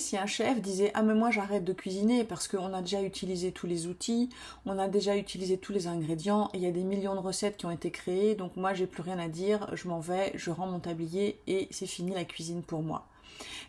si un chef disait « Ah mais moi j'arrête de cuisiner parce qu'on a déjà utilisé tous les outils, on a déjà utilisé tous les ingrédients, et il y a des millions de recettes qui ont été créées, donc moi j'ai plus rien à dire, je m'en vais, je rends mon tablier et c'est fini la cuisine pour moi. »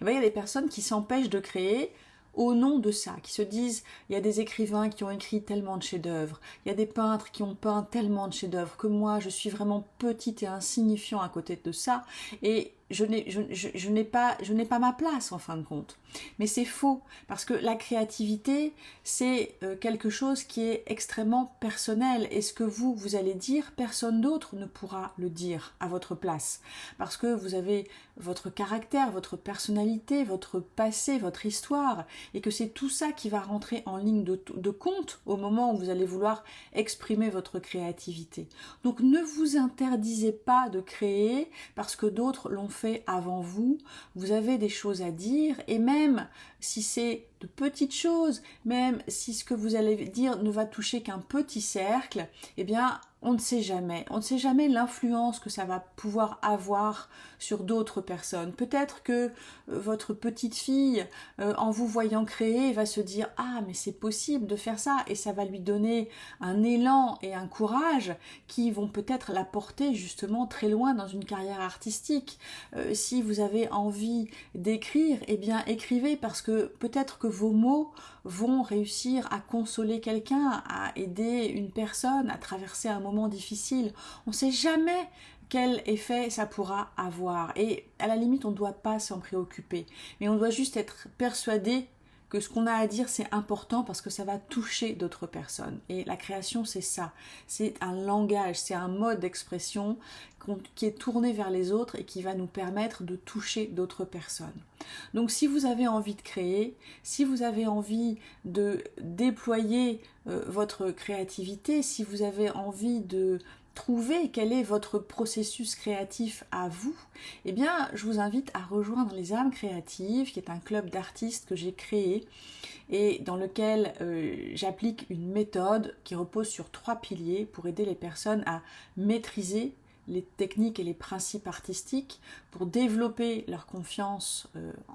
Et bien, il y a des personnes qui s'empêchent de créer au nom de ça, qui se disent, il y a des écrivains qui ont écrit tellement de chefs-d'œuvre, il y a des peintres qui ont peint tellement de chefs-d'œuvre, que moi je suis vraiment petite et insignifiant à côté de ça, et je n'ai pas ma place en fin de compte. Mais c'est faux, parce que la créativité, c'est quelque chose qui est extrêmement personnel, et ce que vous allez dire, personne d'autre ne pourra le dire à votre place, parce que vous avez votre caractère, votre personnalité, votre passé, votre histoire, et que c'est tout ça qui va rentrer en ligne de compte au moment où vous allez vouloir exprimer votre créativité. Donc ne vous interdisez pas de créer parce que d'autres l'ont fait avant vous. Vous avez des choses à dire, et même si c'est de petites choses, même si ce que vous allez dire ne va toucher qu'un petit cercle, eh bien on ne sait jamais. On ne sait jamais l'influence que ça va pouvoir avoir sur d'autres personnes. Peut-être que votre petite fille, en vous voyant créer, va se dire « Ah, mais c'est possible de faire ça » et ça va lui donner un élan et un courage qui vont peut-être la porter justement très loin dans une carrière artistique. Si vous avez envie d'écrire, eh bien écrivez, parce que peut-être que vos mots vont réussir à consoler quelqu'un, à aider une personne à traverser un moment difficile. On ne sait jamais quel effet ça pourra avoir. Et à la limite, on ne doit pas s'en préoccuper. Mais on doit juste être persuadé que ce qu'on a à dire, c'est important parce que ça va toucher d'autres personnes. Et la création, c'est ça. C'est un langage, c'est un mode d'expression qui est tourné vers les autres et qui va nous permettre de toucher d'autres personnes. Donc si vous avez envie de créer, si vous avez envie de déployer votre créativité, si vous avez envie de trouver quel est votre processus créatif à vous, eh bien, je vous invite à rejoindre les âmes créatives, qui est un club d'artistes que j'ai créé et dans lequel j'applique une méthode qui repose sur 3 piliers pour aider les personnes à maîtriser les techniques et les principes artistiques, pour développer leur confiance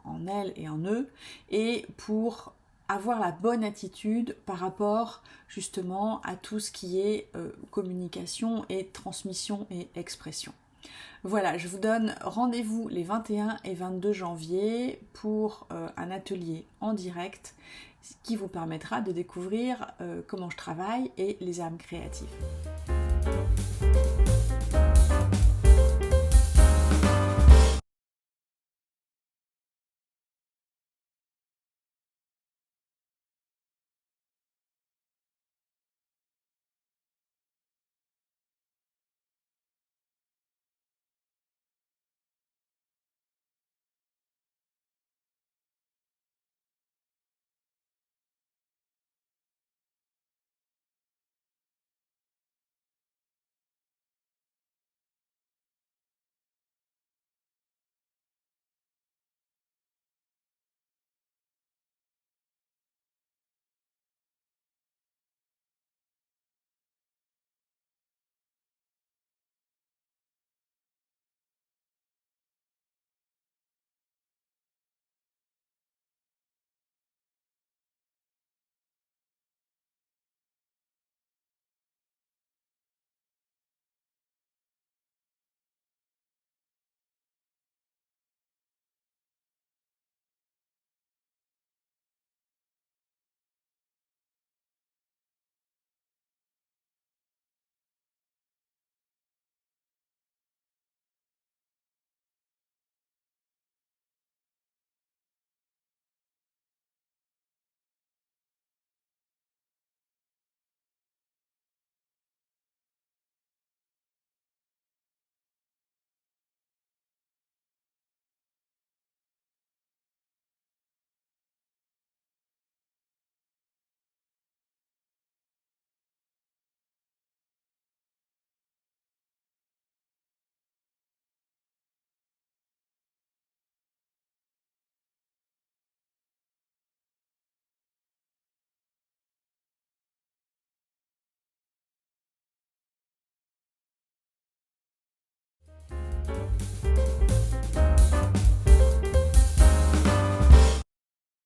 en elles et en eux, et pour avoir la bonne attitude par rapport justement à tout ce qui est communication et transmission et expression. Voilà, je vous donne rendez-vous les 21 et 22 janvier pour un atelier en direct qui vous permettra de découvrir comment je travaille et les âmes créatives.